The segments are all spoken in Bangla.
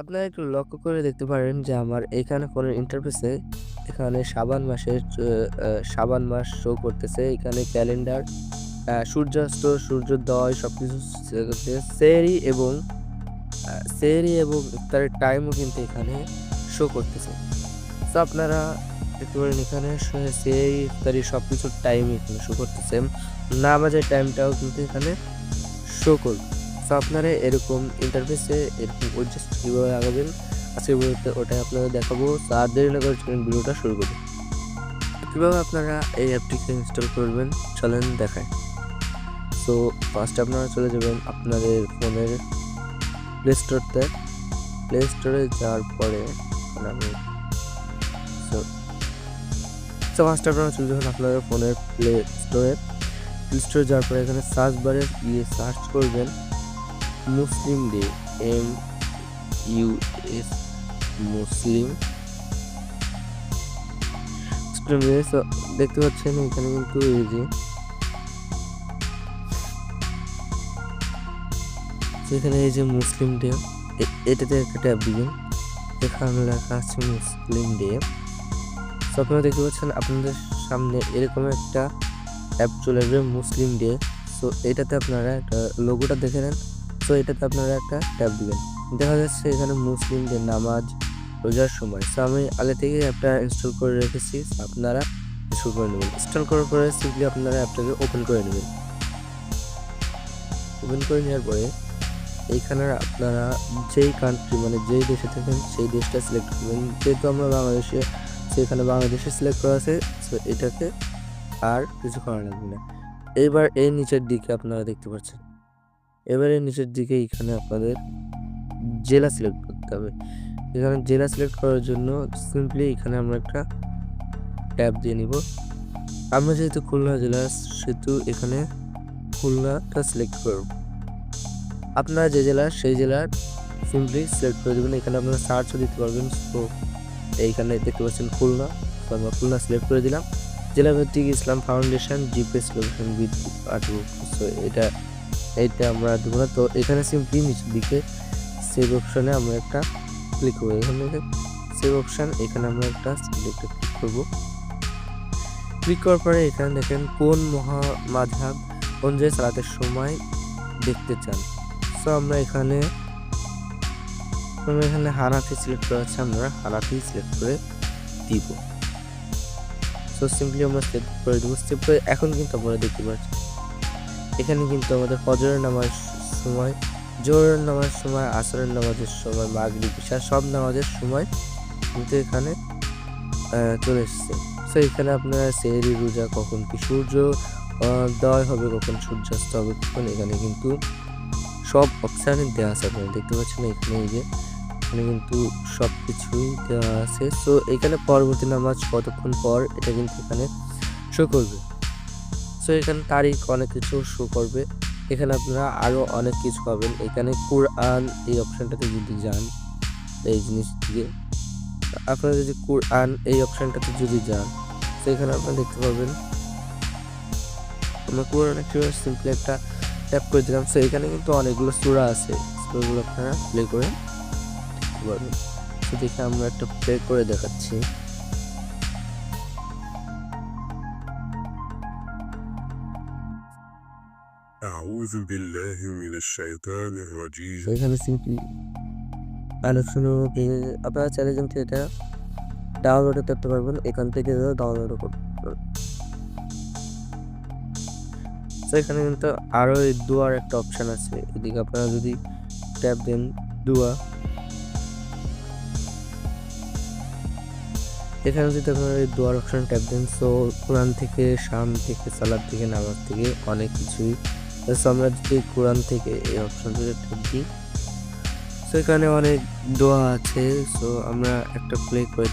আপনারা একটু লক্ষ্য করে দেখতে পারেন যে আমার এখানে ফোনের ইন্টারফেসে এখানে শাবান মাসের শাবান মাস শো করতেছে। এখানে ক্যালেন্ডার, সূর্যাস্ত, সূর্যোদয় সবকিছু সেহরি এবং সেহরি এবং ইফতারের টাইমও কিন্তু এখানে শো করতেছে। তো আপনারা দেখতে পারেন এখানে সেহরি, ইফতারি সবকিছুর টাইম এখানে শো করতেছে। নামাজের টাইমটাও কিন্তু এখানে শো করবে। তো আপনারা এরকম ইন্টারফেসে এরকম অ্যাডজাস্ট কীভাবে লাগাবেন আজকের ভিডিওতে ওটাই আপনাদের দেখাবো। তো আর দেরি না করে চলুন ভিডিওটা শুরু করি। কীভাবে আপনারা এই অ্যাপটিকে ইনস্টল করবেন চলেন দেখাই। সো ফার্স্ট আপনারা চলে যাবেন আপনাদের ফোনের প্লে স্টোরতে। প্লে স্টোরে যাওয়ার পরে আমি ফার্স্ট আপনারা চলে যাবেন আপনাদের ফোনের প্লে স্টোরে। প্লে স্টোরে যাওয়ার পরে এখানে সার্চ বারে গিয়ে সার্চ করবেন মুসলিম ডে, MUS মুসলিম ডে। দেখতে পাচ্ছেন এখানে কিন্তু এই যে এখানে এই যে মুসলিম ডে, এটাতে একটা ট্যাব দিবেন। এখানে লেখা আছে মুসলিম ডে। তো আপনারা দেখতে পাচ্ছেন আপনাদের সামনে এরকম একটা অ্যাপ চলে আসবে মুসলিম ডে। সো এটাতে আপনারা একটা লোগোটা দেখে নেন। সো এটাতে আপনারা একটা ট্যাব দিবেন। দেখা যাচ্ছে এখানে মুসলিম ডে নামাজ রোজার সময়। সো আমি আগে থেকে অ্যাপটা ইনস্টল করে রেখেছি। আপনারা ইনস্টল করে নেবেন। ইনস্টল করার পরে সিম্পলি আপনারা অ্যাপটাকে ওপেন করে নেবেন। ওপেন করে নেওয়ার পরে এইখানে আপনারা যেই কান্ট্রি মানে যেই দেশে থাকেন সেই দেশটা সিলেক্ট করবেন। যেহেতু আমরা বাংলাদেশে, সেখানে বাংলাদেশে সিলেক্ট করা আছে। সো এটাকে আর কিছু করা লাগবে না। এবার এই নিচের দিকে আপনারা দেখতে পাচ্ছেন, এবারে নিচের দিকে এখানে আপনাদের জেলা সিলেক্ট করতে হবে। এখানে জেলা সিলেক্ট করার জন্য সিম্পলি এখানে আমরা একটা ট্যাব দিয়ে নিব। আমরা যেহেতু খুলনা জেলা সেহেতু এখানে খুলনাটা সিলেক্ট করব। আপনারা যে জেলা সেই জেলার সিম্পলি সিলেক্ট করে দেবেন। এখানে আপনারা সার্চও দিতে পারবেন। তো এইখানে দেখতে পাচ্ছেন খুলনা। তো আমরা খুলনা সিলেক্ট করে দিলাম। জেলা ভিত্তিক ইসলাম ফাউন্ডেশন জিপিএস লোকেশন ভিত্তিক আর্টবুক। সো এইটা আমরা দেবো না। তো এখানে সিম্পলি নিচের দিকে সেভ অপশনে আমরা একটা ক্লিক করবো। এখানে সেভ অপশন, এখানে আমরা একটা সিলেক্টে ক্লিক করবো। ক্লিক করার পরে এখানে দেখেন কোন মাযহাব অনুযায়ী সালাতের সময় দেখতে চান। সো আমরা এখানে হানাফি সিলেক্ট করা আছে, আমরা হানাফি সিলেক্ট করে দিব। সো সিম্পলি আমরা সেভ করে দেবো। সেভ করে এখন কিন্তু আপনারা দেখতে পাচ্ছেন এখানে কিন্তু আমাদের ফজরের নামাজ সময়, জোহরের নামাজ সময়, আসরের নামাজের সময়, মাগরিব ইশা সব নামাজের সময় কিন্তু এখানে চলে এসেছে। সো এখানে আপনারা সেহরি রোজা কখন কি সূর্য দয় হবে, কখন সূর্যাস্ত হবে, কখন এখানে কিন্তু সব অপশানে দেওয়া আছে। আপনারা দেখতে পাচ্ছেন এখানে এই যে এখানে কিন্তু সব কিছুই দেওয়া আছে। সো এখানে পরবর্তী নামাজ কতক্ষণ পর এটা কিন্তু এখানে শো করবে। সো এখানে তারিখ অনেক কিছু শো করবে। এখানে আপনারা আরও অনেক কিছু পাবেন। এখানে কুরআন এই অপশানটাতে যদি যান, এই জিনিসটিকে আপনারা যদি কুরআন এই অপশানটাতে যদি যান, তো এখানে আপনারা দেখতে পাবেন আমরা কুরআন একটা সিম্পলি একটা ট্যাপ করে দিলাম। সো এখানে কিন্তু অনেকগুলো সূরা আছে, সেগুলো আপনারা প্লে করে দেখতে পারবেন। তো দেখে আমরা একটা প্লে করে দেখাচ্ছি। أعوذ بالله من الشيطان الرجيم এখানে সিম্পলি আলোচনা আপনারা চাইলে কিন্তু এটা ডাউনলোডও করতে পারবেন। এখান থেকে ডাউনলোডও করতে পারবেন। তো এখানে কিন্তু আরও এই দোয়ার একটা অপশান আছে। এদিকে আপনারা যদি ট্যাপ দেন দোয়া, এখানে যদি আপনারা এই দোয়ার অপশান ট্যাপ দেন, সো কোরআন থেকে, শাম থেকে, সালাদ থেকে, নামাজ থেকে অনেক কিছুই। সো আমরা যদি কোরআন থেকে এই অপশানটাতে ট্যাপ দিই, সো এখানে অনেক দোয়া আছে। সো আমরা একটা প্লে করে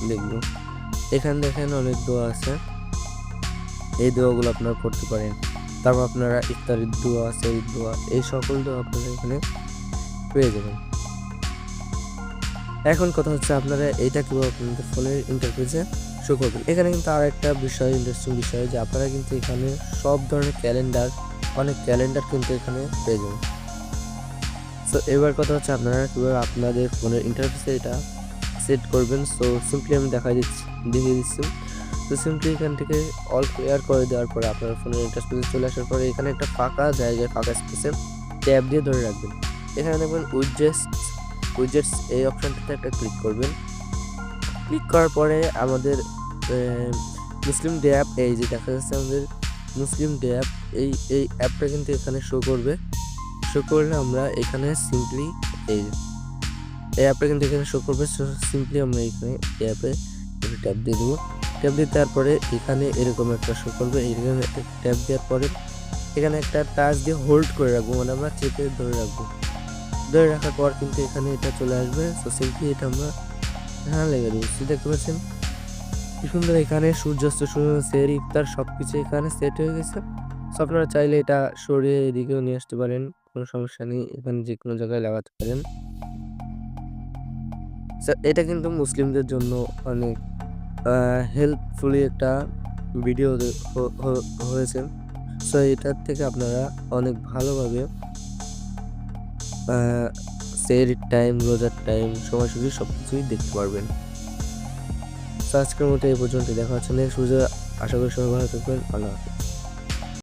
দেখব। এখানে দেখেন অনেক দোয়া আছে, এই দোয়াগুলো আপনারা করতে পারেন। তারপর আপনারা ইফতারির দোয়া, সেহরির দোয়া, এই সকল দোয়া আপনারা এখানে পেয়ে যাবেন। এখন কথা হচ্ছে আপনারা এইটা কীভাবে আপনাদের ফোনের ইন্টারফেসে শো করবেন। এখানে কিন্তু আর একটা বিষয়, ইন্টারেস্টিং বিষয়, যে আপনারা কিন্তু এখানে সব ধরনের ক্যালেন্ডার, অনেক ক্যালেন্ডার কিন্তু এখানে পেয়ে যাবেন। সো এবার কথা হচ্ছে আপনারা কীভাবে আপনাদের ফোনের ইন্টারফেসে এটা সেট করবেন। সো সিম্পলি আমি দেখিয়ে দিচ্ছি। তো সিম্পলি এখান থেকে অল ক্লিয়ার করে দেওয়ার পরে আপনার ফোনের ইন্টারফেসে চলে আসার পরে এখানে একটা ফাঁকা জায়গায় ফাঁকা স্পেসে ট্যাব দিয়ে ধরে রাখবেন। এখানে দেখবেন উইজেটস এই অপশানটাতে একটা ক্লিক করবেন। ক্লিক করার পরে আমাদের মুসলিম ডে অ্যাপ, এই যে দেখা যাচ্ছে আমাদের মুসলিম ডে অ্যাপ, এই অ্যাপটা কিন্তু এখানে শো করবে। শো করলে আমরা এখানে সিম্পলি এই অ্যাপটা কিন্তু এখানে শো করবে। সো সিম্পলি আমরা এখানে এই অ্যাপে একটু ট্যাপ দিয়ে দেবো। ট্যাপ দিয়ে তারপরে এখানে এরকম একটা শো করবে। এখানে একটা ট্যাপ দেওয়ার পরে এখানে একটা টাচ দিয়ে হোল্ড করে রাখবো, মানে আমরা চেপে ধরে রাখবো। ধরে রাখার পর কিন্তু এখানে এটা চলে আসবে। সো সিম্পলি এটা আমরা এখানে লেগে দেবো। দেখতে পাচ্ছেন কি সুন্দর এখানে সূর্যাস্ত, সেহরি, ইফতার সব কিছু এখানে সেট হয়ে গেছে। সো আপনারা চাইলে এটা সরিয়ে এদিকেও নিয়ে আসতে পারেন, কোনো সমস্যা নেই। এখানে যে কোনো জায়গায় লাগাতে পারেন। সো এটা কিন্তু মুসলিমদের জন্য অনেক হেল্পফুলি একটা ভিডিও হয়েছে। সো এটার থেকে আপনারা অনেক ভালোভাবে সেহরির টাইম, রোজার টাইম, সময়সূচি সব কিছুই দেখতে পারবেন। তো আজকের মতো এই পর্যন্ত, দেখা হচ্ছে নেক্সট ভিডিও। আশা করি সবাই ভালো থাকবেন। আল্লাহ হাফেজ।